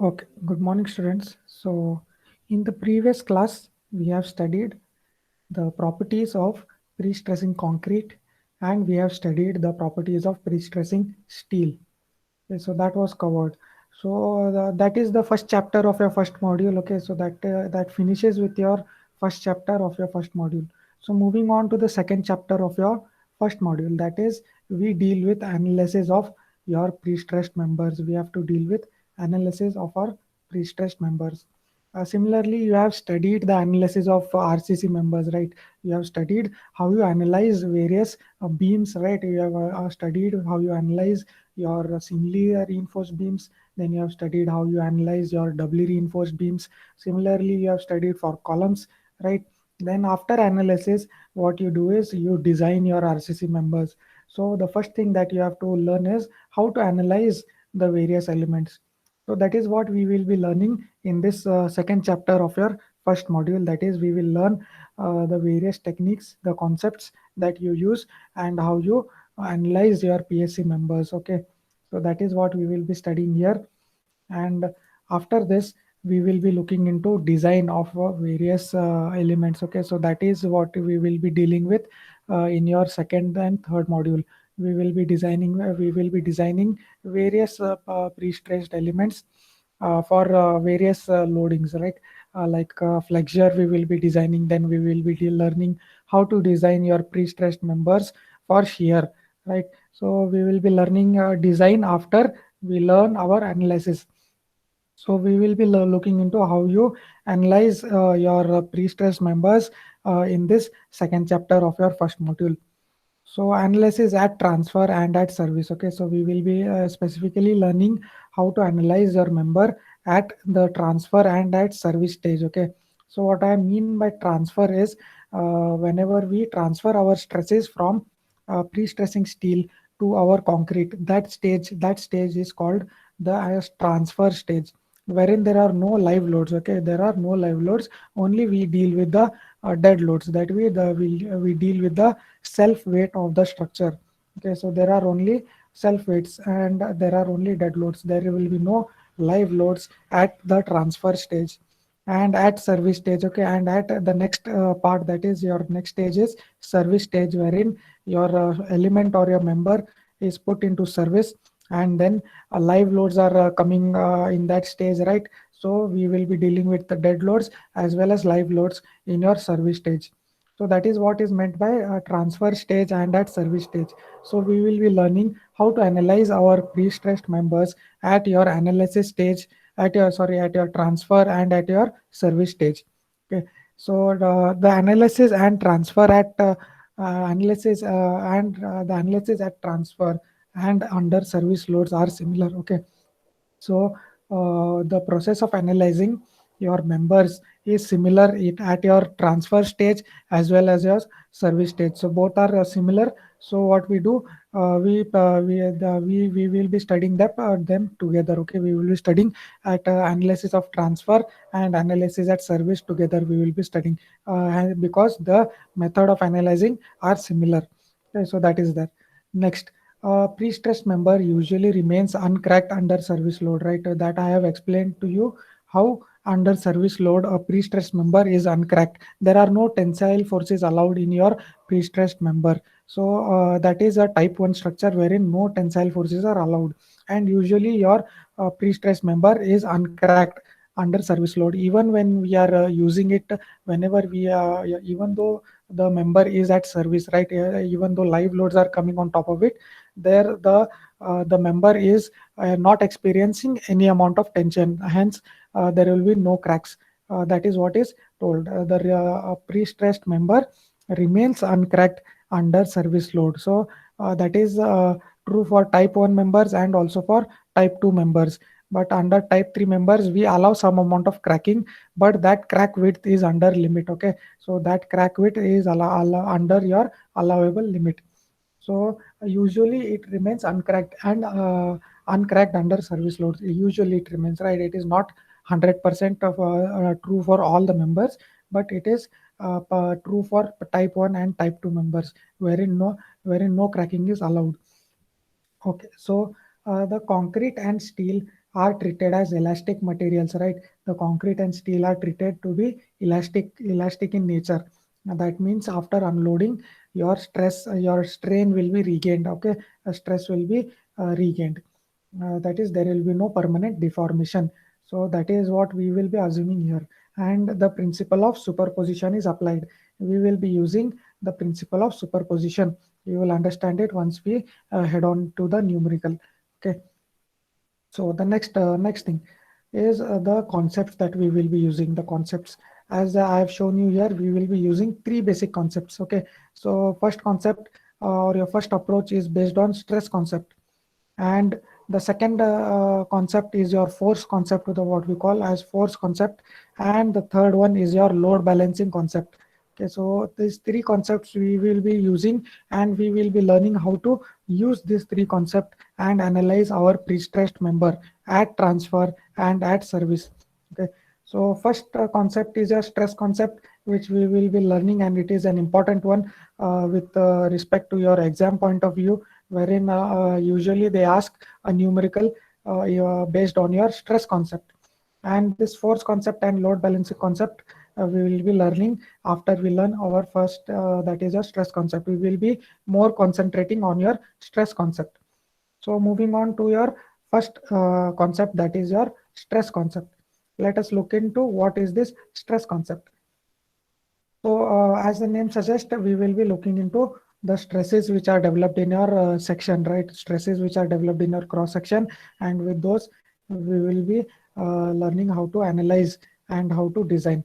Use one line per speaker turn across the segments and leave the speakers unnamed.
Okay, good morning, students. So, in the previous class, we have studied the properties of pre-stressing concrete and we have studied the properties of pre-stressing steel. Okay, so that was covered. So that is the first chapter of your first module. Okay, so that finishes with your first chapter of your first module. So moving on to the second chapter of your first module, that is we deal with analysis of your pre-stressed members. We have to deal with analysis of our pre-stressed members. Similarly, you have studied the analysis of RCC members, right? You have studied how you analyze various beams, right? You have studied how you analyze your singly reinforced beams. Then you have studied how you analyze your doubly reinforced beams. Similarly, you have studied for columns, right? Then after analysis, what you do is you design your RCC members. So the first thing that you have to learn is how to analyze the various elements. So that is what we will be learning in this second chapter of your first module. That is, we will learn the various techniques, the concepts that you use, and how you analyze your PSC members. Okay, so that is what we will be studying here. And after this, we will be looking into design of various elements. Okay, so that is what we will be dealing with in your second and third module. We will be designing various pre-stressed elements for various loadings, right? Like flexure we will be designing. Then we will be learning how to design your pre-stressed members for shear, right? So we will be learning design after we learn our analysis. So we will be looking into how you analyze your pre-stress members in this second chapter of your first module. So analysis at transfer and at service. Okay, so we will be specifically learning how to analyze your member at the transfer and at service stage. Okay, so what I mean by transfer is whenever we transfer our stresses from pre-stressing steel to our concrete, that stage is called the transfer stage, wherein there are no live loads. Okay, there are no live loads. Only we deal with the dead loads. That we deal with the self weight of the structure. Okay, so there are only self weights and there are only dead loads. There will be no live loads at the transfer stage and at service stage. Okay, and at the next part, that is your next stage is service stage, wherein your element or your member is put into service, and then live loads are coming in that stage, right? So we will be dealing with the dead loads as well as live loads in your service stage. So that is what is meant by transfer stage and at service stage. So we will be learning how to analyze our pre-stressed members at your analysis stage, at your transfer and at your service stage. Okay. So the analysis and transfer at analysis and the analysis at transfer and under service loads are similar. Okay, so the process of analyzing your members is similar at your transfer stage as well as your service stage. So both are similar. So what we do, we will be studying them together. Okay, we will be studying at analysis of transfer and analysis at service together. We will be studying and because the method of analyzing are similar. Okay, so that is that. Next, pre-stressed member usually remains uncracked under service load, right? That I have explained to you how under service load a pre-stressed member is uncracked. There are no tensile forces allowed in your pre-stressed member. So that is a type 1 structure wherein no tensile forces are allowed. And usually your pre-stressed member is uncracked under service load. Even when we are using it, whenever we even though the member is at service, right? Even though live loads are coming on top of it, there the member is not experiencing any amount of tension, hence there will be no cracks. That is what is told. The pre-stressed member remains uncracked under service load. So that is true for type 1 members and also for type 2 members. But under type 3 members we allow some amount of cracking, but that crack width is under limit. Okay, so that crack width is under your allowable limit. So usually it remains uncracked and uncracked under service loads. Usually it remains, right. It is not 100% of true for all the members, but it is true for type 1 and type 2 members, wherein no cracking is allowed. Okay, so the concrete and steel are treated as elastic materials, right? The concrete and steel are treated to be elastic in nature. That means after unloading, your strain will be regained. Okay, stress will be regained. That is, there will be no permanent deformation. So that is what we will be assuming here. And the principle of superposition is applied. We will be using the principle of superposition. You will understand it once we head on to the numerical. Okay. So the next thing is the concepts that we will be using. The concepts, as I have shown you here, we will be using three basic concepts. Okay. So first concept or your first approach is based on stress concept, and the second concept is your force concept, with the what we call as force concept, and the third one is your load balancing concept. Okay, so these three concepts we will be using, and we will be learning how to use these three concepts and analyze our pre-stressed member at transfer and at service. Okay, so first concept is a stress concept, which we will be learning, and it is an important one with respect to your exam point of view, wherein usually they ask a numerical based on your stress concept. And this force concept and load balancing concept we will be learning after we learn our first, that is a stress concept. We will be more concentrating on your stress concept. So moving on to your first concept, that is your stress concept. Let us look into what is this stress concept. So, as the name suggests, we will be looking into the stresses which are developed in your section, right? Stresses which are developed in your cross section, and with those, we will be learning how to analyze and how to design.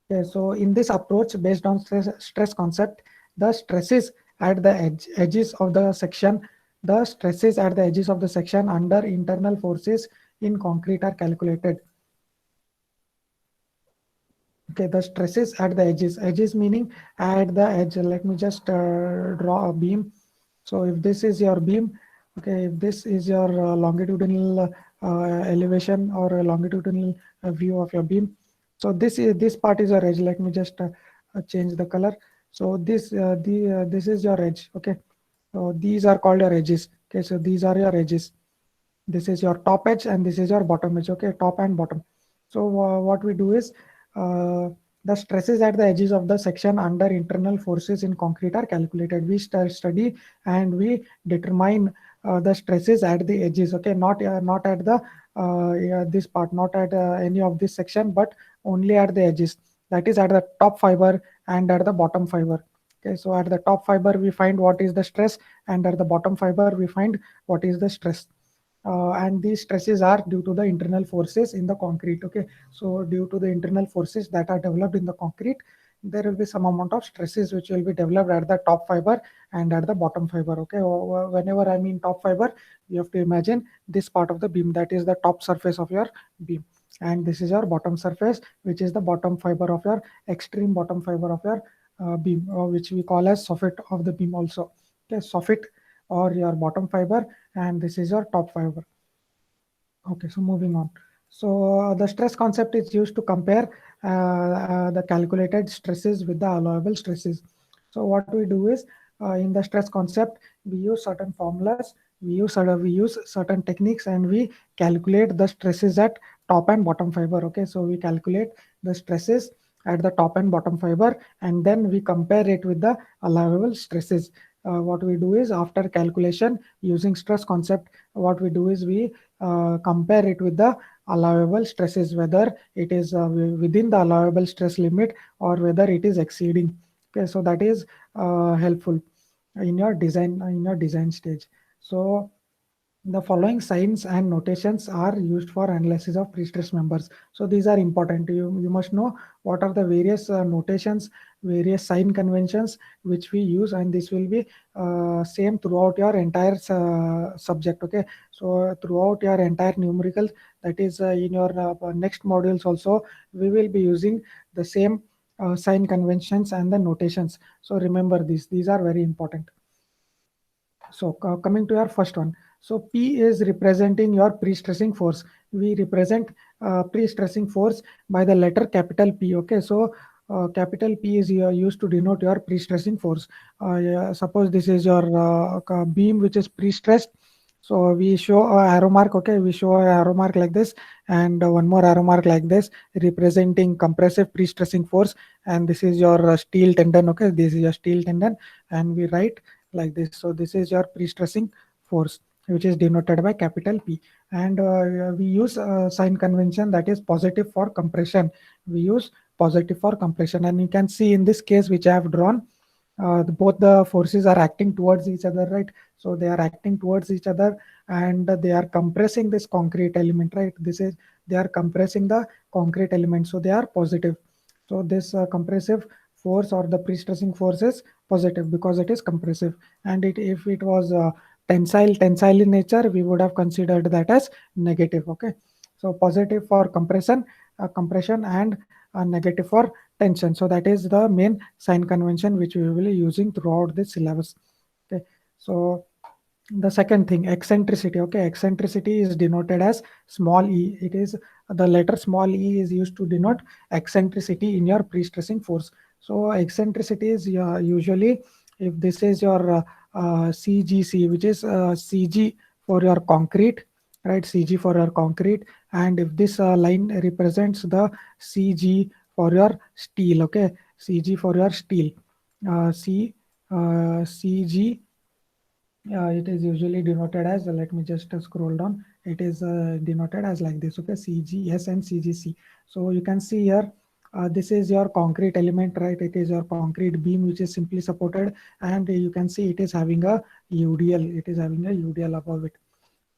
Okay, so in this approach, based on stress concept, the stresses at the edges of the section, the stresses at the edges of the section under internal forces in concrete are calculated. Okay, the stresses at the edges meaning at the edge. Let me just draw a beam. So if this is your beam, okay, if this is your longitudinal elevation or a longitudinal view of your beam. So this part is your edge. Let me just change the color. So this is your edge. Okay, so these are called your edges. Okay, so these are your edges. This is your top edge and this is your bottom edge. Okay, top and bottom. So what we do is uh, the stresses at the edges of the section under internal forces in concrete are calculated. We study and we determine the stresses at the edges. Okay, not at the yeah, this part, not at any of this section, but only at the edges. That is at the top fiber and at the bottom fiber. Okay, so at the top fiber we find what is the stress, and at the bottom fiber we find what is the stress. And these stresses are due to the internal forces in the concrete. Okay, so due to the internal forces that are developed in the concrete, there will be some amount of stresses which will be developed at the top fiber and at the bottom fiber. Okay, whenever I mean top fiber, you have to imagine this part of the beam, that is the top surface of your beam, and this is your bottom surface, which is the bottom fiber of your extreme bottom fiber of your beam, which we call as soffit of the beam also. Okay, soffit or your bottom fiber, and this is your top fiber. Okay, so moving on. So the stress concept is used to compare the calculated stresses with the allowable stresses. So what we do is, in the stress concept, we use certain formulas, we use certain techniques, and we calculate the stresses at top and bottom fiber. Okay, so we calculate the stresses at the top and bottom fiber, and then we compare it with the allowable stresses. What we do is, after calculation using stress concept, what we do is we compare it with the allowable stresses, whether it is within the allowable stress limit or whether it is exceeding. Okay, so that is helpful in your design stage. So the following signs and notations are used for analysis of pre-stress members. So these are important. You must know what are the various notations, various sign conventions which we use, and this will be same throughout your entire subject. Okay, so throughout your entire numerical, that is in your next modules also, we will be using the same sign conventions and the notations. So remember these are very important. So coming to your first one. So P is representing your pre-stressing force. We represent pre-stressing force by the letter capital P. Okay, so capital P is used to denote your pre-stressing force. Yeah, suppose this is your beam which is pre-stressed. So we show a arrow mark, okay, we show a arrow mark like this, and one more arrow mark like this, representing compressive pre-stressing force. And this is your steel tendon, okay, this is your steel tendon, and we write like this. So this is your pre-stressing force, which is denoted by capital P. And we use sign convention, that is positive for compression. We use positive for compression, and you can see in this case which I have drawn, both the forces are acting towards each other, right? So they are acting towards each other, and they are compressing this concrete element, right? This is, they are compressing the concrete element, so they are positive. So this compressive force or the pre-stressing force is positive because it is compressive. And it, if it was tensile in nature, we would have considered that as negative, okay? So positive for compression, and negative for tension. So that is the main sign convention which we will be using throughout this syllabus. Okay, so the second thing, eccentricity. Okay, eccentricity is denoted as small e. It is, the letter small e is used to denote eccentricity in your pre-stressing force. So eccentricity is usually, if this is your CGC, which is CG for your concrete, right? CG for your concrete, and if this line represents the CG for your steel, okay, CG for your steel, CG, it is usually denoted as, let me just scroll down, it is denoted as like this, okay, CGS and CGC. So you can see here, this is your concrete element, right? It is your concrete beam which is simply supported, and you can see it is having a UDL, it is having a UDL above it.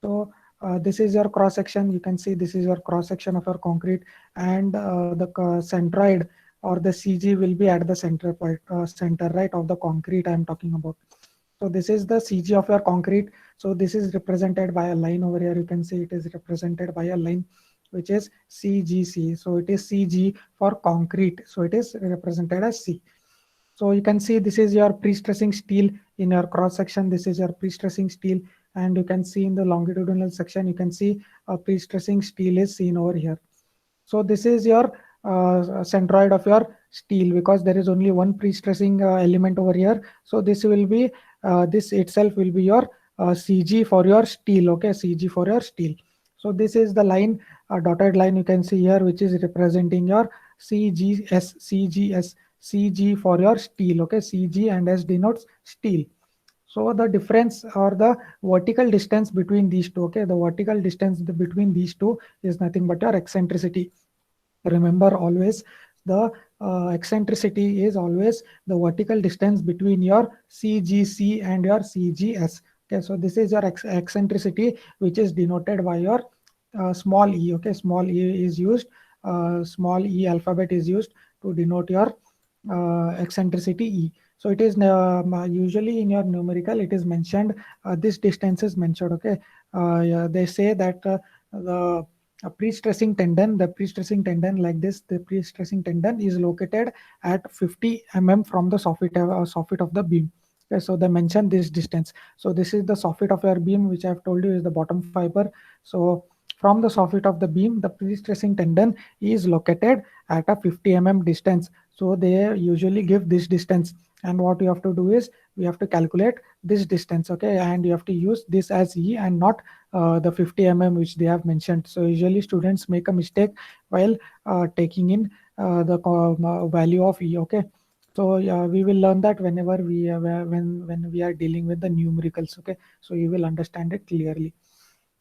So this is your cross section. You can see this is your cross section of your concrete, and the centroid or the CG will be at the center point, center, right, of the concrete I am talking about. So this is the CG of your concrete. So this is represented by a line over here. You can see it is represented by a line which is CGC. So it is CG for concrete. So it is represented as C. So you can see this is your pre-stressing steel in your cross section. This is your pre-stressing steel, and you can see in the longitudinal section, you can see a pre-stressing steel is seen over here. So this is your centroid of your steel, because there is only one pre-stressing element over here. So this will be, this itself will be your CG for your steel, okay, CG for your steel. So this is the line, dotted line you can see here, which is representing your CGS, CG for your steel, okay, CG and S denotes steel. So the difference or the vertical distance between these two, okay, the vertical distance between these two is nothing but your eccentricity. Remember always, the eccentricity is always the vertical distance between your CGC and your CGS. Okay, so this is your eccentricity, which is denoted by your small e. Okay, small e is used, small e alphabet is used to denote your eccentricity e. So it is usually in your numerical, it is mentioned, this distance is mentioned, okay. Yeah, they say that the pre-stressing tendon, the pre-stressing tendon like this, the pre-stressing tendon is located at 50 mm from the soffit of the beam. Okay, so they mention this distance. So this is the soffit of your beam, which I have told you is the bottom fiber. So from the soffit of the beam, the pre-stressing tendon is located at a 50 mm distance. So they usually give this distance, and what you have to do is we have to calculate this distance, okay, and you have to use this as E and not the 50 mm which they have mentioned. So usually students make a mistake while taking in the value of E, okay. So we will learn that whenever we when we are dealing with the numericals, okay. So you will understand it clearly.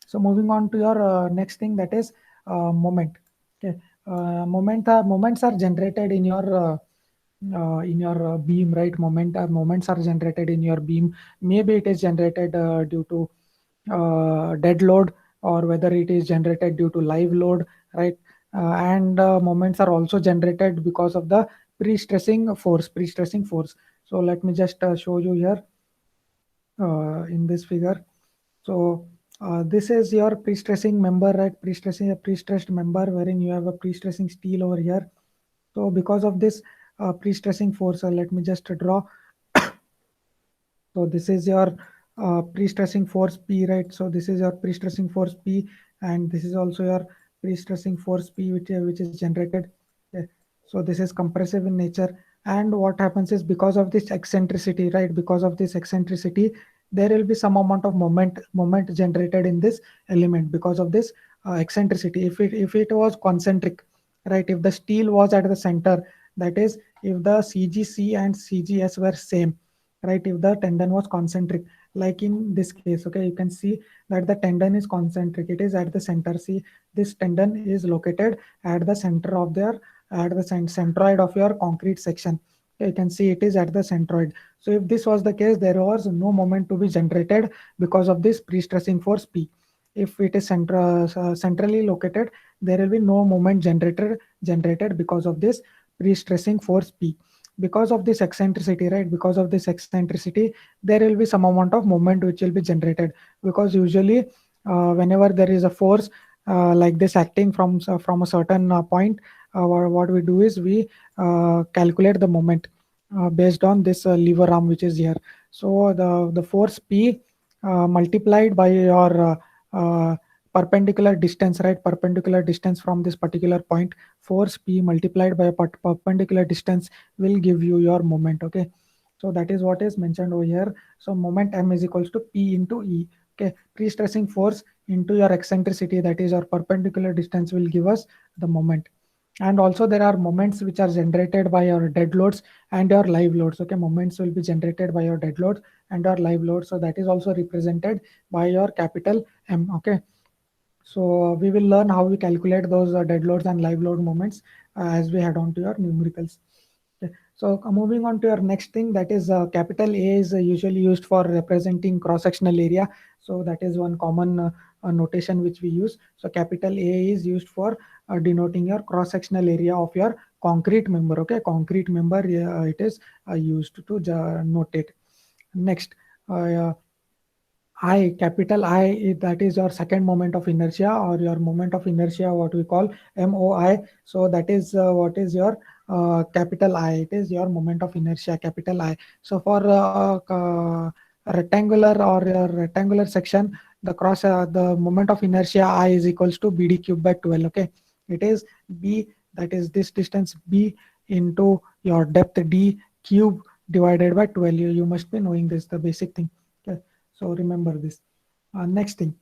So moving on to your next thing, that is moment. Okay, moments are generated in your beam, right? Moments are generated in your beam. Maybe it is generated due to dead load, or whether it is generated due to live load, right? And moments are also generated because of the pre-stressing force. So let me just show you here in this figure. So this is your pre-stressing member, right? Pre-stressed member, wherein you have a pre-stressing steel over here. So because of this pre-stressing force, let me just draw. So this is your pre-stressing force P, right? So this is your pre-stressing force P, and this is also your pre-stressing force P, which is generated. Okay. So this is compressive in nature. And what happens is, because of this eccentricity, right? Because of this eccentricity, there will be some amount of moment generated in this element because of this eccentricity. If it was concentric, right, if the steel was at the center, that is, if the CGC and CGS were same, right, if the tendon was concentric, like in this case, okay, you can see that the tendon is concentric, it is at the center. See, this tendon is located at the center of their, at the centroid of your concrete section. You can see it is at the centroid. So if this was the case, there was no moment to be generated because of this pre-stressing force P. If it is centrally located, there will be no moment generated because of this pre-stressing force P. Because of this eccentricity, right? Because of this eccentricity, there will be some amount of moment which will be generated, because usually whenever there is a force like this acting from a certain point, what we do is we calculate the moment based on this lever arm which is here. So the force P multiplied by your perpendicular distance, right? Perpendicular distance from this particular point, force P multiplied by a perpendicular distance will give you your moment. Okay, so that is what is mentioned over here. So moment M is equals to P into E. Okay, pre-stressing force into your eccentricity, that is your perpendicular distance, will give us the moment. And also there are moments which are generated by your dead loads and your live loads. Okay, moments will be generated by your dead loads and your live loads, so that is also represented by your capital M. Okay, so we will learn how we calculate those dead loads and live load moments as we head on to your numericals. Okay. So moving on to your next thing, that is capital A is usually used for representing cross-sectional area. So that is one common notation which we use. So capital A is used for denoting your cross-sectional area of your concrete member. Okay, concrete member, it is used to notate. Next, uh, I, capital I, that is your second moment of inertia, or your moment of inertia, what we call MOI. So that is what is your capital I. It is your moment of inertia, capital I. So for rectangular or rectangular section, the moment of inertia I is equals to BD cube by 12. Okay, it is B, that is this distance B into your depth D cube divided by 12. You must be knowing this, the basic thing. Okay, so remember this. Next thing,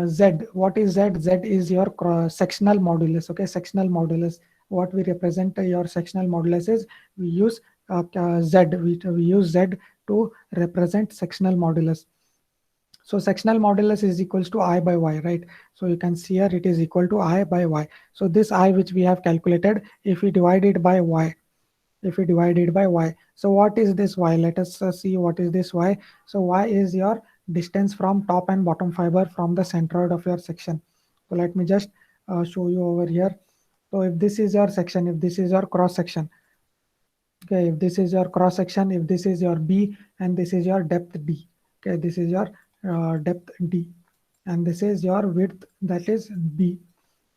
Z. What is Z? Z is your sectional modulus. Okay, sectional modulus. What we represent your sectional modulus is, we use Z. We use Z to represent sectional modulus. So sectional modulus is equals to I by Y, right? So you can see here it is equal to I by Y. So this I which we have calculated, if we divide it by Y, if we divide it by Y. So what is this Y? Let us see what is this Y. So Y is your distance from top and bottom fiber from the centroid of your section. So let me just show you over here. So if this is your section, if this is your cross section, okay, if this is your cross section, if this is your B and this is your depth D, okay, this is your depth D and this is your width, that is B.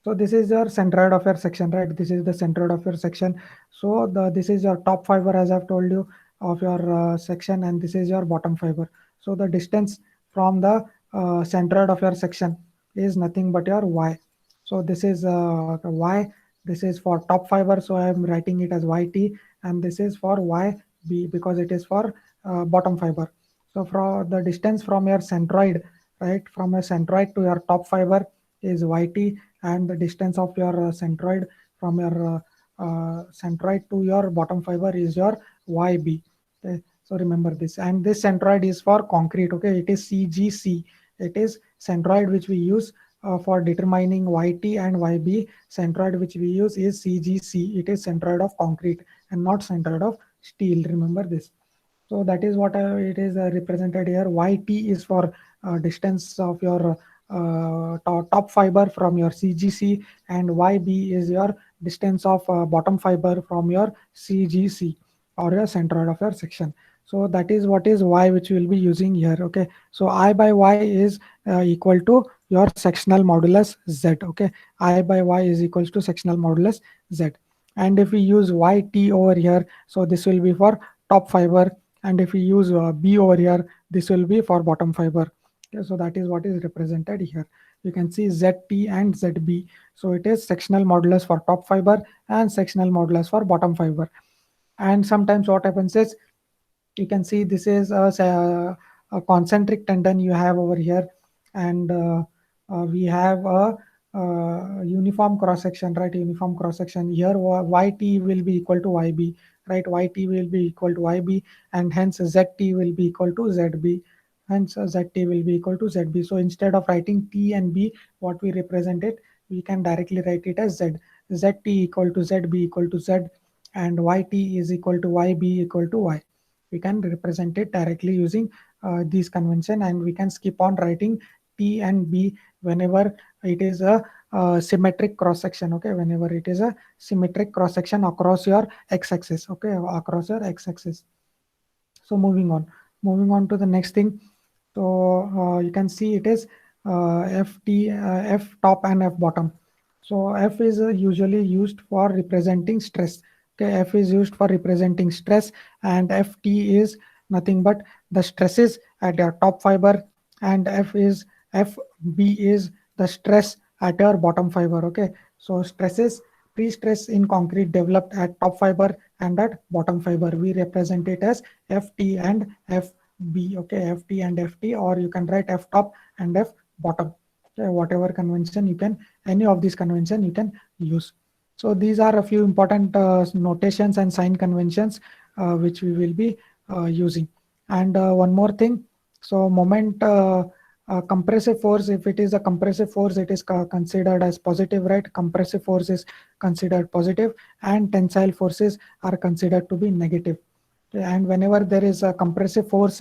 So this is your centroid of your section, right? This is the centroid of your section. So this is your top fiber, as I've told you, of your section, and this is your bottom fiber. So the distance from the centroid of your section is nothing but your Y. So this is Y. This is for top fiber, so I am writing it as YT, and this is for YB because it is for bottom fiber. So for the distance from your centroid, right, from your centroid to your top fiber is YT, and the distance of your centroid from your centroid to your bottom fiber is your YB. Okay, so remember this. And this centroid is for concrete. Okay, it is CGC. It is centroid which we use for determining YT and YB. Centroid which we use is CGC. It is centroid of concrete and not centroid of steel. Remember this. So that is what it is represented here. YT is for distance of your top fiber from your CGC, and YB is your distance of bottom fiber from your CGC, or your centroid of your section. So that is what is Y which we will be using here. Okay, so I by Y is equal to your sectional modulus Z. Okay, I by Y is equals to sectional modulus Z. And if we use YT over here, so this will be for top fiber, and if we use B over here, this will be for bottom fiber. Okay, so that is what is represented here. You can see ZT and ZB. So it is sectional modulus for top fiber and sectional modulus for bottom fiber. And sometimes what happens is, you can see this is concentric tendon you have over here, and we have a uniform cross section, right? Uniform cross section here. Yt will be equal to yb, right? Yt will be equal to yb, and hence zt will be equal to zb. Hence zt will be equal to zb. So instead of writing t and b, what we represent it, we can directly write it as z. Zt equal to zb equal to z, and yt is equal to yb equal to y. We can represent it directly using these convention, and we can skip on writing t and b whenever it is a symmetric cross section. Okay, whenever it is a symmetric cross section across your x-axis. Okay, across your x-axis. So moving on to the next thing. So you can see it is f top and f bottom. So f is usually used for representing stress. Okay, f is used for representing stress, and ft is nothing but the stresses at your top fiber, and fb is the stress at your bottom fiber. Okay, so stresses, pre-stress in concrete developed at top fiber and at bottom fiber. We represent it as ft and fb. Okay, ft and ft, or you can write f top and f bottom. Okay, whatever convention you can, any of these convention you can use. So these are a few important notations and sign conventions which we will be using. And one more thing, so moment compressive force, if it is a compressive force, it is considered as positive, right? Compressive force is considered positive, and tensile forces are considered to be negative. And whenever there is a compressive force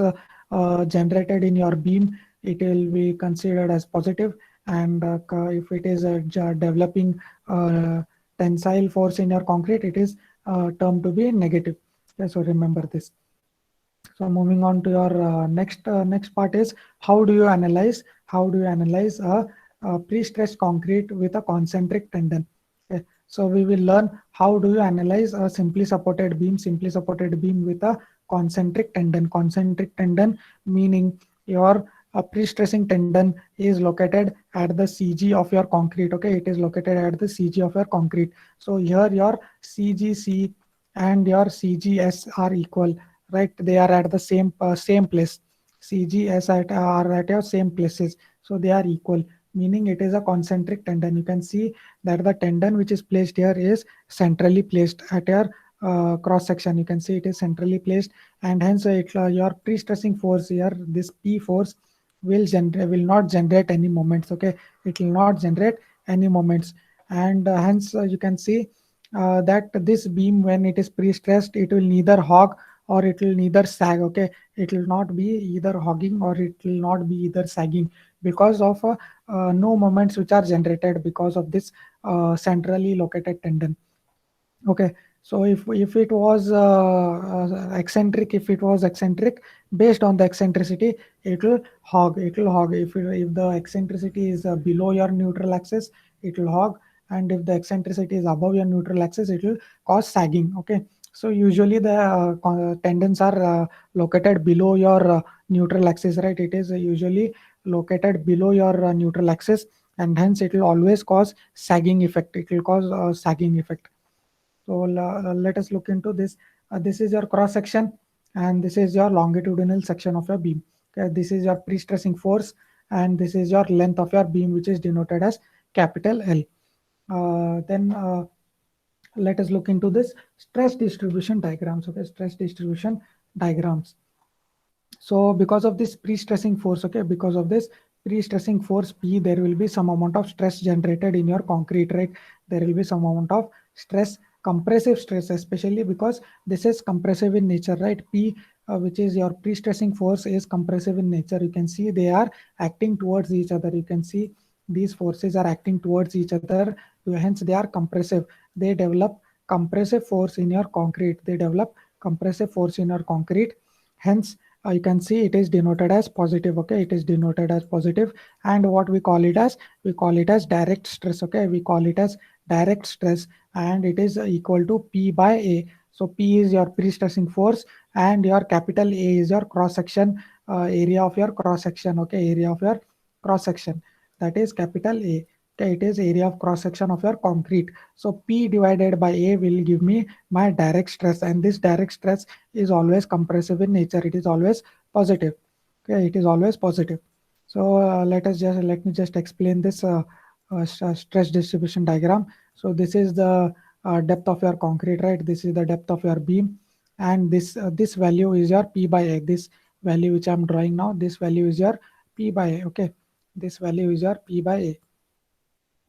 generated in your beam, it will be considered as positive, and if it is developing tensile force in your concrete, it is termed to be negative. Okay, so remember this. So moving on to your next part is, how do you analyze a pre-stressed concrete with a concentric tendon. Okay. So we will learn how do you analyze a simply supported beam with a concentric tendon. Concentric tendon meaning your pre-stressing tendon is located at the CG of your concrete. Okay, it is located at the CG of your concrete. So here your CGC and your CGS are equal, right? They are at the same place. CGS are at your same places, so they are equal, meaning it is a concentric tendon. You can see that the tendon which is placed here is centrally placed at your cross section. You can see it is centrally placed, and hence your pre-stressing force here, this P force, will not generate any moments. Okay, it will not generate any moments, and hence you can see that this beam, when it is pre-stressed, it will neither hog or it will neither sag. Okay, it will not be either hogging or it will not be either sagging, because of no moments which are generated because of this centrally located tendon. Okay, so if it was eccentric, based on the eccentricity, it will hog. If the eccentricity is below your neutral axis, it will hog, and if the eccentricity is above your neutral axis, it will cause sagging. Okay, so usually the tendons are located below your neutral axis, right? It is usually located below your neutral axis, and hence it will always cause sagging effect. It will cause sagging effect. So let us look into this. This is your cross section, and this is your longitudinal section of your beam. Okay, this is your pre-stressing force, and this is your length of your beam, which is denoted as capital L. Then let us look into this stress distribution diagrams. Okay, stress distribution diagrams. So because of this pre-stressing force, okay, because of this pre-stressing force P, there will be some amount of stress generated in your concrete, right? There will be some amount of stress, compressive stress, especially because this is compressive in nature, right? P, which is your pre-stressing force, is compressive in nature. You can see they are acting towards each other. You can see these forces are acting towards each other. Hence, they are compressive. They develop compressive force in your concrete. They develop compressive force in your concrete. Hence, you can see it is denoted as positive. Okay, it is denoted as positive, and what we call it as, direct stress. Okay, we call it as direct stress, and it is equal to P by A. So P is your pre-stressing force, and your capital A is your cross section area of your cross section. Okay, area of your cross section, that is capital A. Okay, it is area of cross section of your concrete. So P divided by A will give me my direct stress, and this direct stress is always compressive in nature. It is always positive. Okay, it is always positive. So let me just explain this stress distribution diagram. So this is the depth of your concrete, right? This is the depth of your beam, and this value is your P by A. This value which I'm drawing now, this value is your P by A. Okay, this value is your P by A.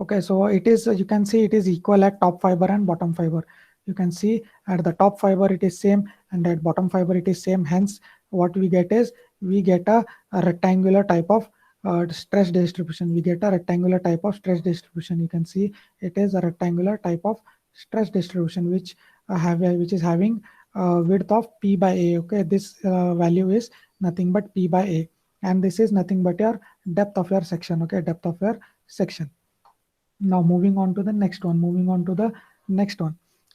Okay, so it is, you can see it is equal at top fiber and bottom fiber. You can see at the top fiber it is same, and at bottom fiber it is same. Hence, what we get is we get a rectangular type of stress distribution. We get a rectangular type of stress distribution. You can see it is a rectangular type of stress distribution which is having width of P by A. Okay, this value is nothing but P by A, and this is nothing but your depth of your section. Okay, depth of your section. Now moving on to the next one,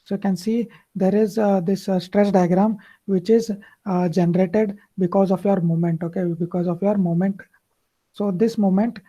so you can see there is this stress diagram which is generated because of your moment. Okay, because of your moment. So this moment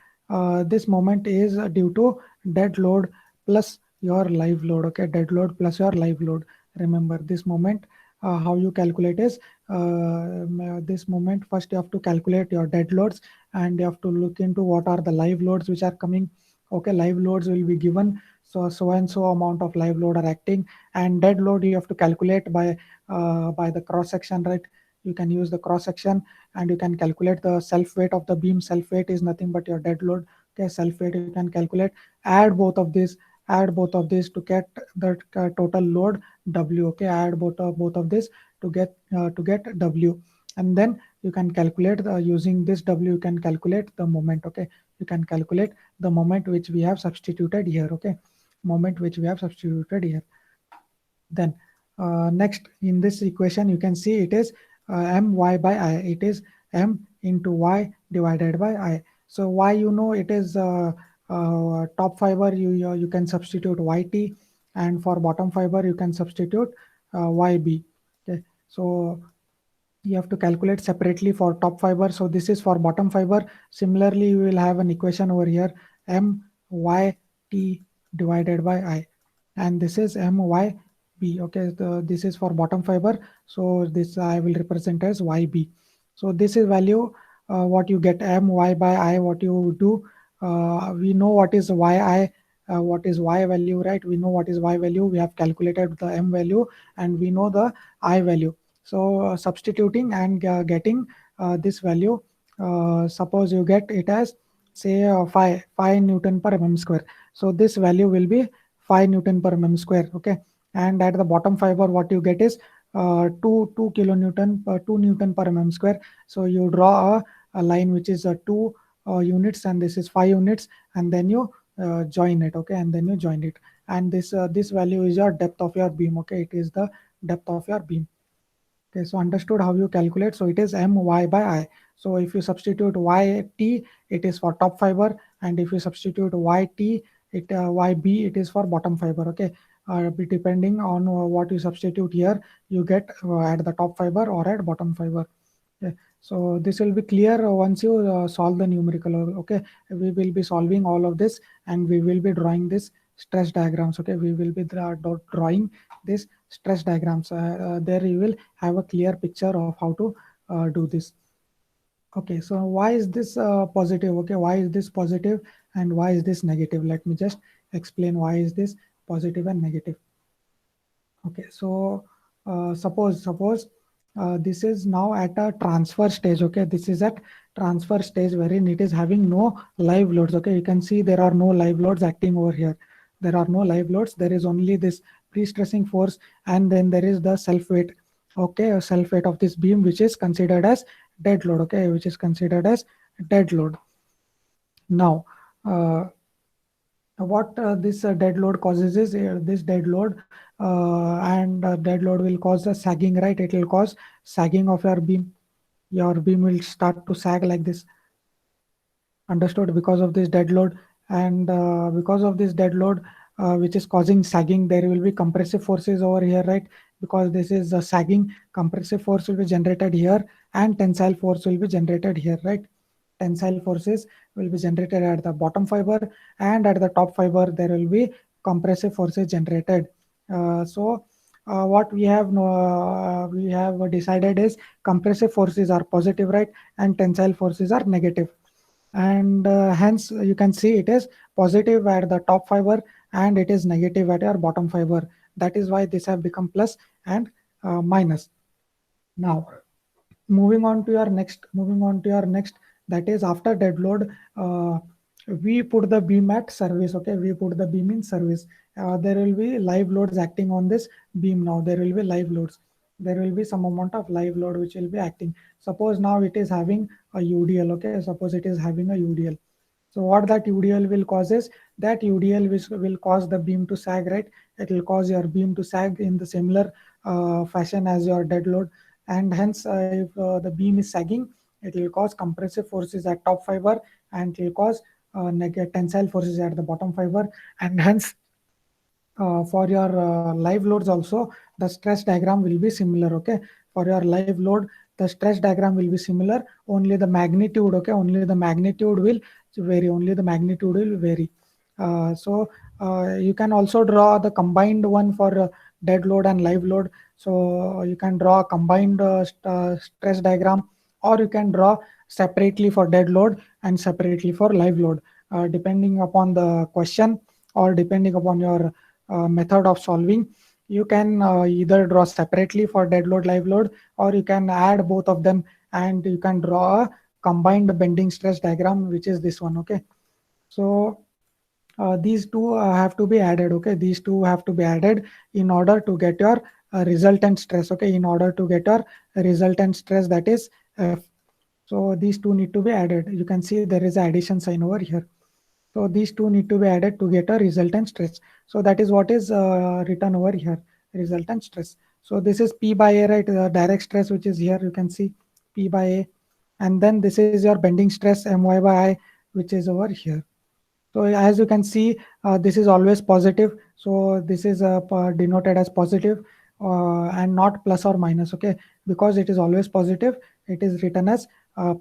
is due to dead load plus your live load. Okay, dead load plus your live load. Remember this moment, how you calculate is this moment. First, you have to calculate your dead loads, and you have to look into what are the live loads which are coming. Okay, live loads will be given. So so and so amount of live load are acting, and dead load you have to calculate by the cross section, right? You can use the cross section, and you can calculate the self weight of the beam. Self weight is nothing but your dead load. Okay, self weight you can calculate. Add both of these to get the total load W. Okay, add both of this to get W, and then you can calculate using this W. You can calculate the moment. Okay, you can calculate the moment which we have substituted here. Okay, moment which we have substituted here. Then next in this equation, you can see it is my by I. It is m into y divided by I. So y, you know, it is top fiber. You can substitute yt, and for bottom fiber you can substitute yb. Okay, so you have to calculate separately for top fiber. So this is for bottom fiber. Similarly, you will have an equation over here, m y t divided by I, and this is m y b. Okay, this is for bottom fiber, so this I will represent as yb. So this is value, what you get, m y by I. What you do, we know what is yi, what is y value, right? We know what is y value. We have calculated the m value, and we know the I value. So substituting and getting this value, suppose you get it as, say, 5 Newton per mm square. So this value will be 5 Newton per mm square. Okay, and at the bottom fiber, what you get is 2 kilonewton per 2 Newton per mm square. So you draw a line which is 2 units, and this is 5 units, and then you join it. Okay, and then you join it, and this value is your depth of your beam. Okay, it is the depth of your beam. Okay, so understood how you calculate. So it is my by I. So if you substitute yt, it is for top fiber, and if you substitute yt, yb, it is for bottom fiber. Okay, depending on what you substitute here, you get at the top fiber or at bottom fiber. Okay, so this will be clear once you solve the numerical. Okay, we will be solving all of this, and we will be drawing this stress diagrams. Okay, we will be drawing this stress diagrams. There you will have a clear picture of how to do this. Okay, so why is this positive? Okay, why is this positive and why is this negative? Let me just explain why is this positive and negative. Okay, so suppose this is now at a transfer stage. Okay, this is at transfer stage wherein it is having no live loads. Okay, you can see there are no live loads acting over here. There are no live loads. There is only this pre-stressing force, and then there is the self weight. Okay, self weight of this beam, which is considered as dead load. Okay, which is considered as dead load. Now, what this dead load causes is this dead load, and dead load will cause a sagging, right? It will cause sagging of your beam. Your beam will start to sag like this. Understood? Because of this dead load, and because of this dead load, which is causing sagging, there will be compressive forces over here, right? Because this is sagging, compressive force will be generated here, and tensile force will be generated here, right? Tensile forces will be generated at the bottom fiber, and at the top fiber there will be compressive forces generated. So what we have decided is compressive forces are positive, right, and tensile forces are negative, and hence you can see it is positive at the top fiber and it is negative at your bottom fiber. That is why this have become plus and minus. Now moving on to your next, that is after dead load, we put the beam at service. Okay, we put the beam in service. There will be live loads acting on this beam. Now there will be live loads, there will be some amount of live load which will be acting. Suppose now it is having a UDL. Okay, suppose it is having a UDL. So what that UDL will cause is that UDL which will cause the beam to sag, right? It will cause your beam to sag in the similar fashion as your dead load, and hence if the beam is sagging, it will cause compressive forces at top fiber and it will cause negative tensile forces at the bottom fiber, and hence for your live loads also the stress diagram will be similar. Okay, for your live load the stress diagram will be similar, only the magnitude, okay, only the magnitude will vary, only the magnitude will vary. You can also draw the combined one for dead load and live load. So you can draw a combined stress diagram, or you can draw separately for dead load and separately for live load, depending upon the question or depending upon your method of solving. You can either draw separately for dead load, live load, or you can add both of them and you can draw a combined bending stress diagram, which is this one. Okay, so these two have to be added. Okay, these two have to be added in order to get your resultant stress. Okay, in order to get your resultant stress, that is F. So these two need to be added. You can see there is an addition sign over here. So these two need to be added to get a resultant stress. So that is what is written over here, resultant stress. So this is P by A, right? The direct stress, which is here, you can see P by A. And then this is your bending stress, My by I, which is over here. So as you can see, this is always positive. So this is denoted as positive and not plus or minus. Okay, because it is always positive, it is written as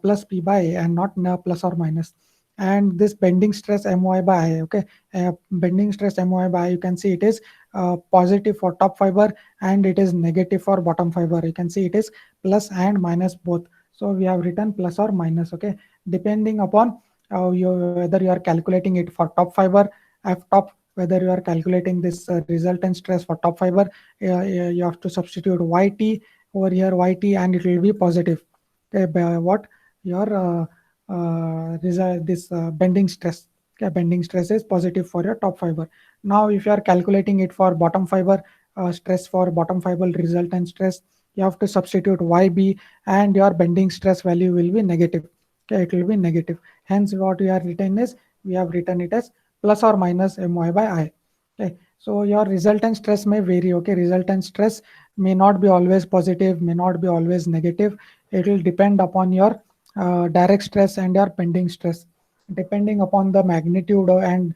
plus P by A and not plus or minus. And this bending stress My by I, okay, bending stress My by I, you can see it is positive for top fiber and it is negative for bottom fiber. You can see it is plus and minus both. So we have written plus or minus. Okay, depending upon whether you are calculating it for top fiber f top, whether you are calculating this resultant stress for top fiber, you have to substitute yt over here, yt, and it will be positive. Okay, what your this bending stress. Okay, bending stress is positive for your top fiber. Now if you are calculating it for bottom fiber, stress for bottom fiber resultant stress, you have to substitute yb and your bending stress value will be negative. Okay, it will be negative. Hence, what we have written is we have written it as plus or minus My by I. Okay, so your resultant stress may vary. Okay, resultant stress may not be always positive, may not be always negative. It will depend upon your direct stress and your bending stress. Depending upon the magnitude and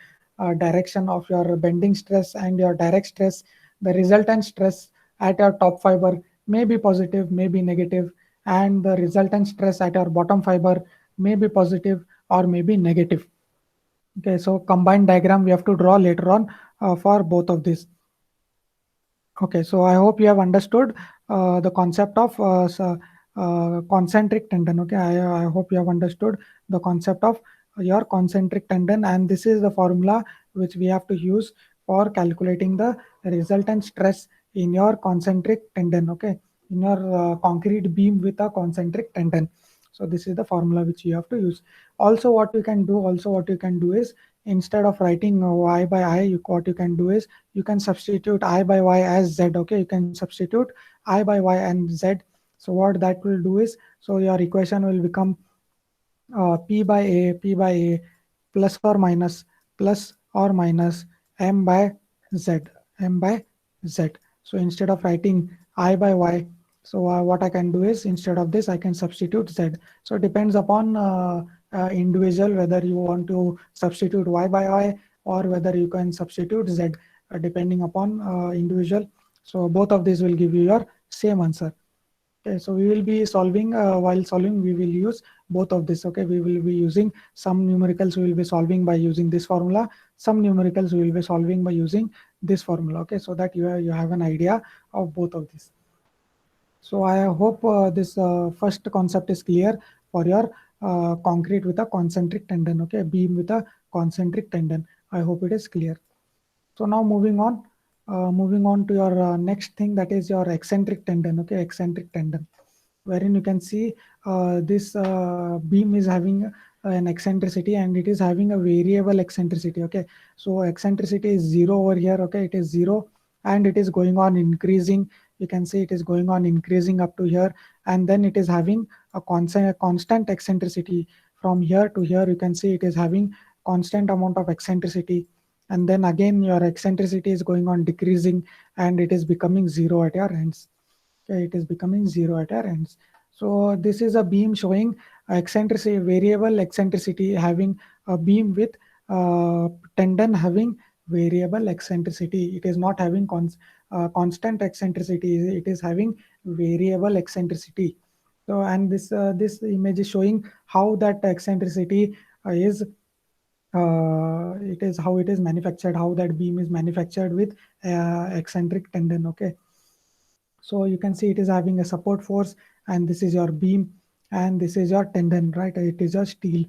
direction of your bending stress and your direct stress, the resultant stress at your top fiber may be positive, may be negative, and the resultant stress at your bottom fiber may be positive or may be negative. Okay, so combined diagram we have to draw later on for both of these. Okay, so I hope you have understood the concept of concentric tendon. Okay, I hope you have understood the concept of your concentric tendon, and this is the formula which we have to use for calculating the resultant stress in your concentric tendon. Okay, in your concrete beam with a concentric tendon. So this is the formula which you have to use. What you can do is, instead of writing y by I, what you can do is you can substitute I by y as z. Okay, you can substitute I by y and z. So what that will do is, so your equation will become p by a plus or minus z m by z. So instead of writing I by y, so what I can do is, instead of this I can substitute z. So it depends upon individual whether you want to substitute y by I or whether you can substitute z, depending upon individual. So both of these will give you your same answer. Okay, so we will be solving, while solving we will use both of this. Okay, we will be using some numericals, we will be solving by using this formula. Some numericals we will be solving by using this formula, okay, so that you have an idea of both of these. So I hope this first concept is clear for your concrete with a concentric tendon, okay, beam with a concentric tendon. I hope it is clear. So now moving on to your next thing, that is your eccentric tendon, okay, eccentric tendon, wherein you can see this beam is having an eccentricity and it is having a variable eccentricity, okay. So eccentricity is zero over here, okay, it is zero and it is going on increasing. You can see it is going on increasing up to here, and then it is having a constant eccentricity from here to here. You can see it is having constant amount of eccentricity, and then again your eccentricity is going on decreasing and it is becoming zero at your ends. Okay, it is becoming zero at our ends. So this is a beam showing eccentricity, variable eccentricity, having a beam with tendon having variable eccentricity. It is not having constant eccentricity. It is having variable eccentricity. So, and this image is showing how that eccentricity is it is how it is manufactured, how that beam is manufactured with eccentric tendon, okay. So you can see it is having a support force, and this is your beam, and this is your tendon, right? It is a steel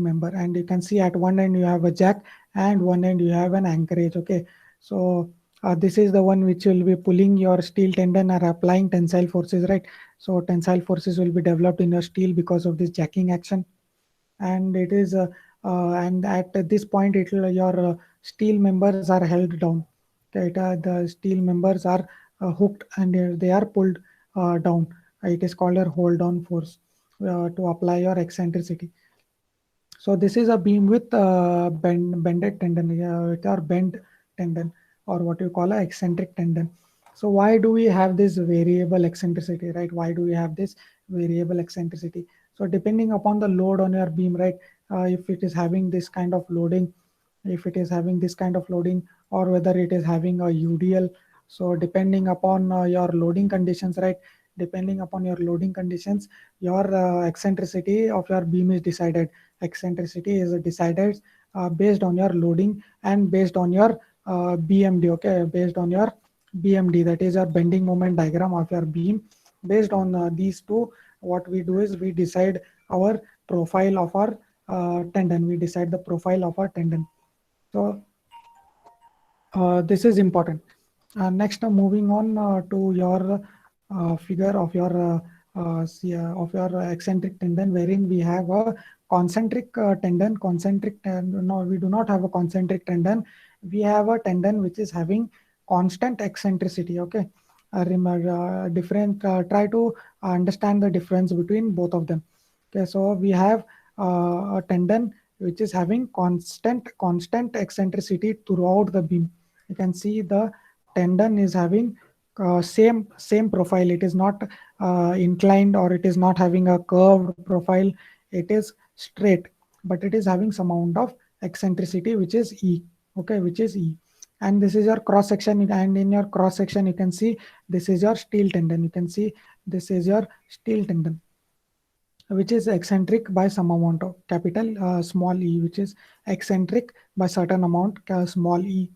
member, and you can see at one end you have a jack, and one end you have an anchorage. Okay, so this is the one which will be pulling your steel tendon or applying tensile forces, right? So tensile forces will be developed in your steel because of this jacking action, and it is and at this point it will your steel members are held down, right? The steel members are hooked and they are pulled down. It is called a hold down force to apply your eccentricity. So this is a beam with bended tendon, or bent tendon, or what you call a eccentric tendon. So why do we have this variable eccentricity, right? Why do we have this variable eccentricity? So depending upon the load on your beam, right? If it is having this kind of loading, if it is having this kind of loading, or whether it is having a UDL. So depending upon your loading conditions, right? Depending upon your loading conditions, your eccentricity of your beam is decided. Eccentricity is decided based on your loading and based on your BMD, okay, based on your BMD, that is your bending moment diagram of your beam. Based on these two, what we do is we decide our profile of our tendon. We decide the profile of our tendon. So this is important. Next, moving on to your figure of your eccentric tendon, wherein we have a concentric tendon. No, we do not have a concentric tendon. We have a tendon which is having constant eccentricity. Okay, remember different. Try to understand the difference between both of them. Okay, so we have a tendon which is having constant eccentricity throughout the beam. You can see the tendon is having same profile. It is not inclined, or it is not having a curved profile. It is straight, but it is having some amount of eccentricity, which is E. Okay, which is E. And this is your cross section, and in your cross section you can see this is your steel tendon. You can see this is your steel tendon, which is eccentric by some amount of capital small e, which is eccentric by certain amount small e.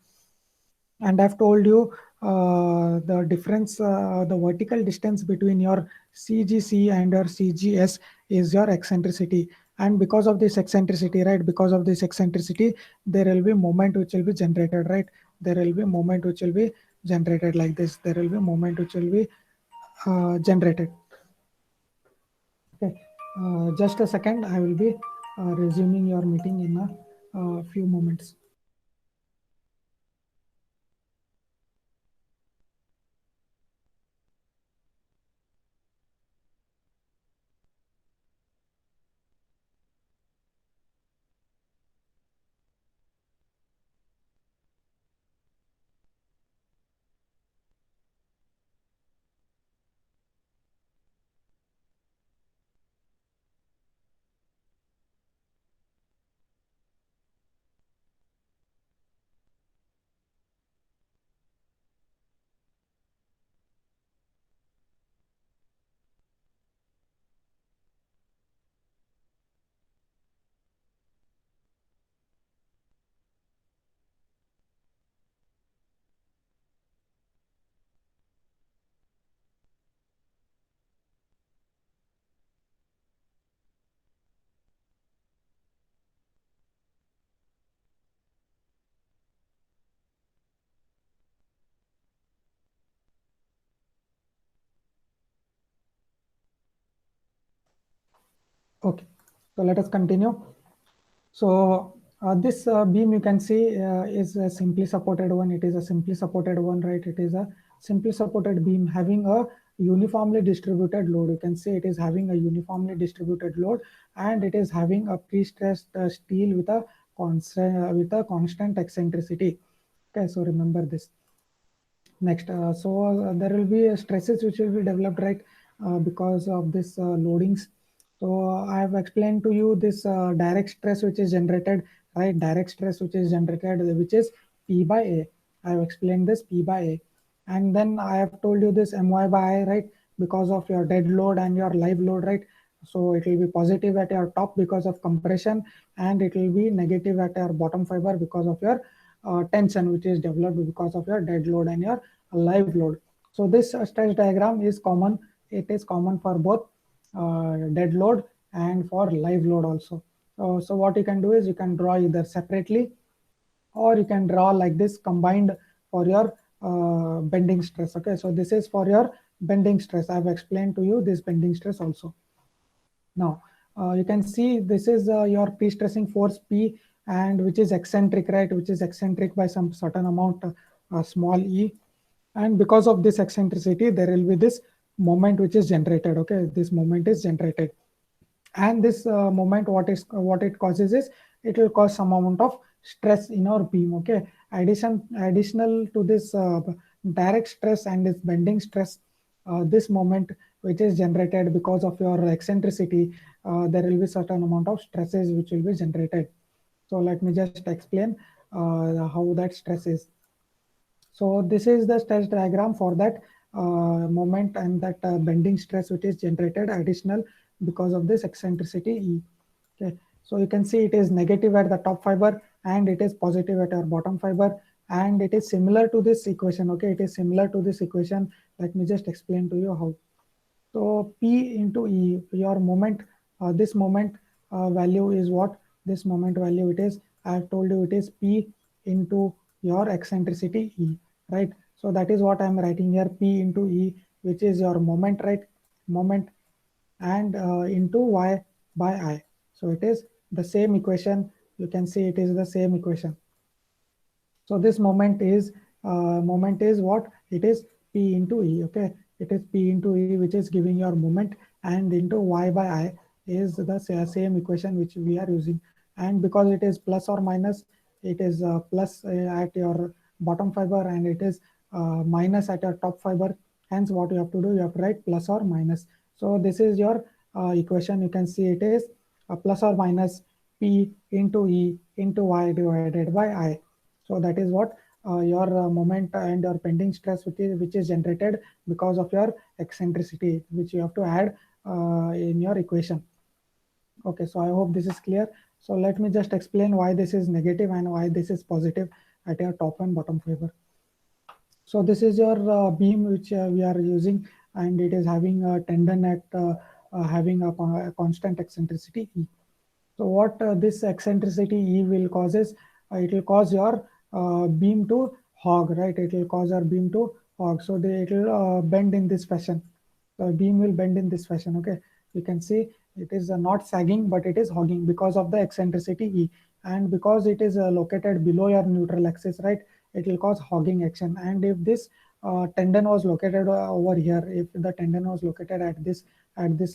And I've told you the difference, the vertical distance between your CGC and your CGS is your eccentricity. And because of this eccentricity, right, because of this eccentricity, there will be moment which will be generated, right? There will be moment which will be generated like this. There will be moment which will be generated. Okay, just a second. I will be resuming your meeting in a few moments. Okay, so let us continue. So this beam you can see is a simply supported one. It is a simply supported one, right? It is a simply supported beam having a uniformly distributed load. You can see it is having a uniformly distributed load, and it is having a pre-stressed steel with a constant eccentricity. Okay, so remember this. Next, there will be stresses which will be developed, right, because of this loadings. So I have explained to you this direct stress which is generated, right? Direct stress which is generated, which is P by A. I have explained this P by A, and then I have told you this My by I, right? Because of your dead load and your live load, right? So it will be positive at your top because of compression, and it will be negative at your bottom fiber because of your tension which is developed because of your dead load and your live load. So this stress diagram is common. It is common for both dead load and for live load also. So what you can do is you can draw either separately, or you can draw like this combined for your bending stress. Okay, so this is for your bending stress. I have explained to you this bending stress also. Now, you can see this is your pre-stressing force P, and which is eccentric, right? Which is eccentric by some certain amount, small e. And because of this eccentricity, there will be this moment which is generated. Okay, this moment is generated, and this moment, what it causes is it will cause some amount of stress in our beam. Okay, additional to this direct stress and this bending stress, this moment which is generated because of your eccentricity, there will be certain amount of stresses which will be generated. So let me just explain how that stress is. So this is the stress diagram for that moment and that bending stress which is generated additional because of this eccentricity E. Okay, so you can see it is negative at the top fiber and it is positive at our bottom fiber, and it is similar to this equation. Okay, it is similar to this equation. Let me just explain to you how. So P into E, your moment, this moment value is what? This moment value it is, I have told you it is P into your eccentricity E, right? So that is what I am writing here, P into E, which is your moment, right? Moment, and into Y by I. So it is the same equation. You can see it is the same equation. So this moment is what? It is P into E. Okay, it is P into E, which is giving your moment, and into Y by I is the same equation which we are using. And because it is plus or minus, it is plus at your bottom fiber, and it is minus at your top fiber. Hence, what you have to do, you have to write plus or minus. So this is your equation. You can see it is plus or minus P into E into Y divided by I. So that is what your moment and your bending stress which is generated because of your eccentricity, which you have to add in your equation. Okay, so I hope this is clear. So let me just explain why this is negative and why this is positive at your top and bottom fiber. So this is your beam which we are using, and it is having a tendon at having a constant eccentricity E. So what this eccentricity E will cause is, it will cause your beam to hog, right? It will cause our beam to hog. So it will bend in this fashion. The beam will bend in this fashion. Okay, you can see it is not sagging, but it is hogging because of the eccentricity E, and because it is located below your neutral axis, right? It will cause hogging action. And if this tendon was located over here, if the tendon was located at this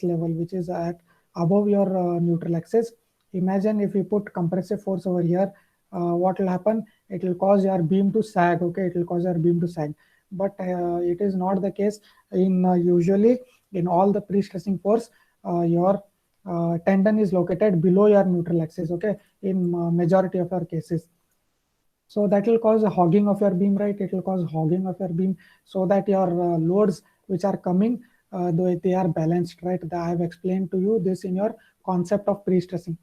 level, which is at above your neutral axis, imagine if you put compressive force over here, what will happen? It will cause your beam to sag. Okay, it will cause your beam to sag, but it is not the case. In usually in all the pre-stressing force, your tendon is located below your neutral axis. Okay, in majority of our cases. So that will cause a hogging of your beam, right? It will cause hogging of your beam, so that your loads which are coming, though they are balanced, right? I have explained to you this in your concept of pre-stressing.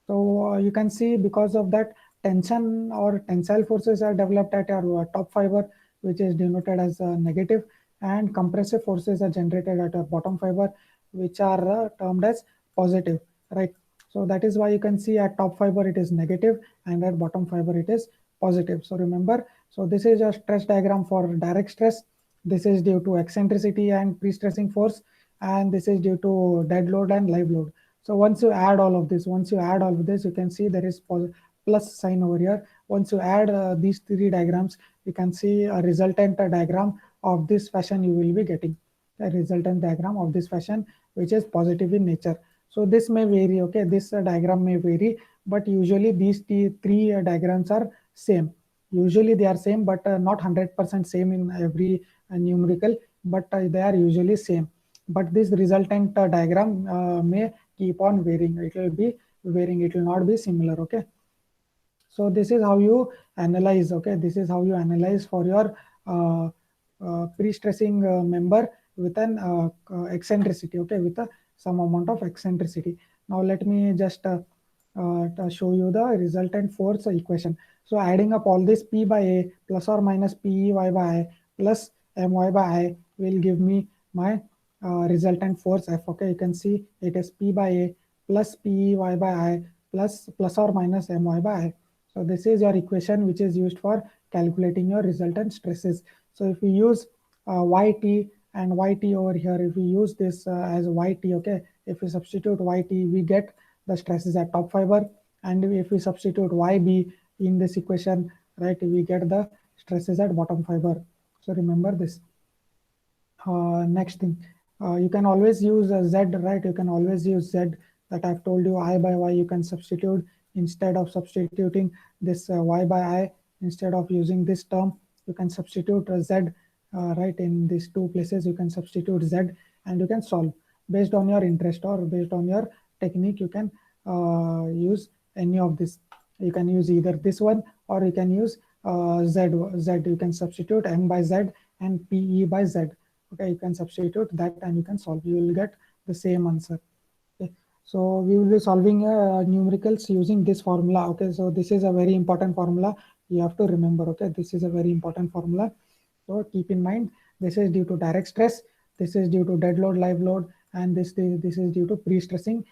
So you can see because of that, tension or tensile forces are developed at your top fiber, which is denoted as negative, and compressive forces are generated at your bottom fiber, which are termed as positive, right? So that is why you can see at top fiber it is negative, and at bottom fiber it is positive. So remember, so this is a stress diagram for direct stress. This is due to eccentricity and pre-stressing force, and this is due to dead load and live load. So once you add all of this, you can see there is plus sign over here. Once you add these three diagrams, you can see a resultant diagram of this fashion you will be getting. A resultant diagram of this fashion, which is positive in nature. So this may vary, okay, this diagram may vary, but usually these three diagrams are same. Usually they are same, but not 100% same in every numerical, but they are usually same. But this resultant diagram may keep on varying. It will be varying, it will not be similar, okay. So this is how you analyze, okay, this is how you analyze for your pre-stressing member with an eccentricity, okay, with some amount of eccentricity. Now let me just to show you the resultant force equation. So adding up all this P by A plus or minus PEY by I plus My by I will give me my resultant force F. Okay, you can see it is P by A plus PEY by I plus or minus My by I. So this is your equation which is used for calculating your resultant stresses. So if we use Yt and Yt over here, if we use this as Yt, okay, if we substitute Yt, we get the stresses at top fiber, and if we substitute Yb in this equation, right, we get the stresses at bottom fiber. So remember this. Next thing, you can always use Z, right? You can always use Z that I've told you. I by Y you can substitute instead of substituting this Y by I. Instead of using this term, you can substitute Z, right? In these two places you can substitute Z, and you can solve based on your interest or based on your technique. You can use any of this. You can use either this one, or you can use Z. You can substitute M by Z and PE by Z. Okay, you can substitute that and you can solve. You will get the same answer. Okay, so we will be solving numericals using this formula. Okay, so this is a very important formula you have to remember. Okay, this is a very important formula, so keep in mind. This is due to direct stress, this is due to dead load, live load, and this is due to pre-stressing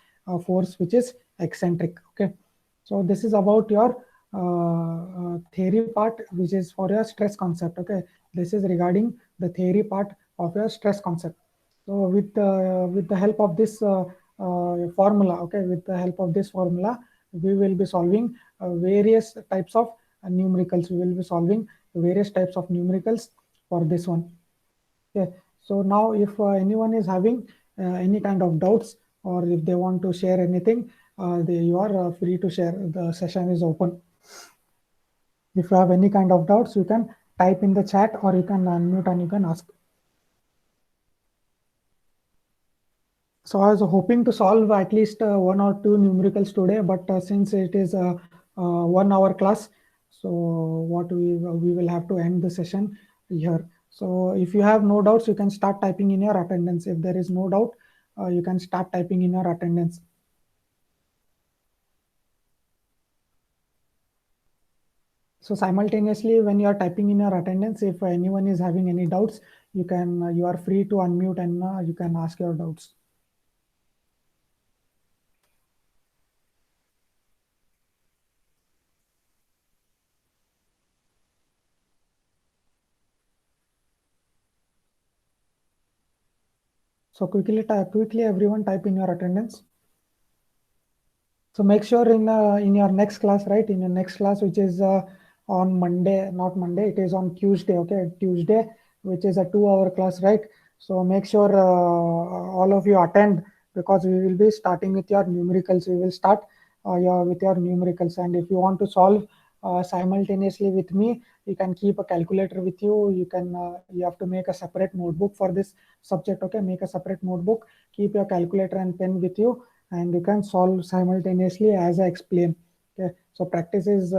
force, which is eccentric. Okay, so this is about your theory part, which is for your stress concept. Okay, this is regarding the theory part of your stress concept. So with the help of this formula, okay, with the help of this formula, we will be solving various types of numericals. We will be solving various types of numericals for this one. Okay, so now if anyone is having any kind of doubts, or if they want to share anything, you are free to share. The session is open. If you have any kind of doubts, you can type in the chat, or you can unmute and you can ask. So I was hoping to solve at least one or two numericals today, but since it is a 1 hour class, so what we will have to end the session here. So if you have no doubts, you can start typing in your attendance. If there is no doubt, you can start typing in your attendance. So simultaneously, when you are typing in your attendance, if anyone is having any doubts, you are free to unmute and you can ask your doubts. So quickly everyone type in your attendance. So make sure in your next class, right? In your next class, which is on Monday, not Monday, it is on Tuesday. Okay, Tuesday, which is a 2 hour class, right? So make sure all of you attend, because we will be starting with your numericals. We will start with your numericals, and if you want to solve simultaneously with me, you can keep a calculator with you. You have to make a separate notebook for this subject. Okay, make a separate notebook. Keep your calculator and pen with you, and you can solve simultaneously as I explain. Okay, so practice is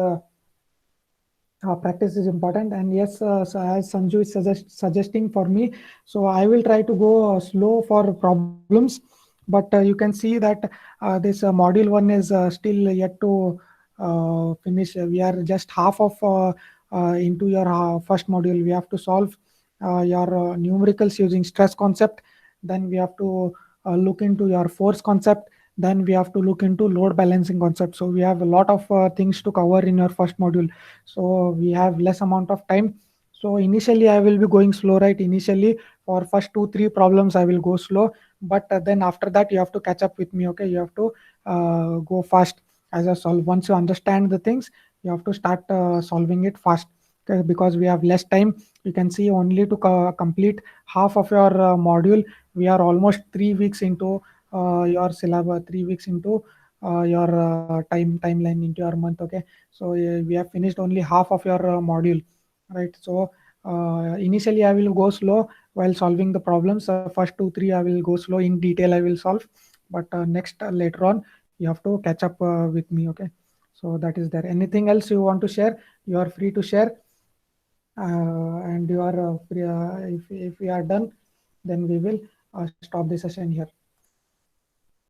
important. And yes, so as Sanju is suggesting for me, so I will try to go slow for problems, but you can see that this module 1 is still yet to finish. We are just half of into your first module. We have to solve your numericals using stress concept, then we have to look into your force concept, then we have to look into load balancing concept. So we have a lot of things to cover in your first module, so we have less amount of time. So initially I will be going slow, right? Initially for first 2 3 problems I will go slow, but then after that you have to catch up with me. Okay, you have to go fast as a solve. Once you understand the things, you have to start solving it fast. Okay, because we have less time. You can see only to complete half of your module, we are almost 3 weeks into your syllabus, 3 weeks into your timeline into your month. Okay, so we have finished only half of your module, right? So initially I will go slow while solving the problems. First 2 3 I will go slow, in detail I will solve, but next later on you have to catch up with me. Okay, so that is there. Anything else you want to share, you are free to share. And you are free, if we are done, then we will stop the session here.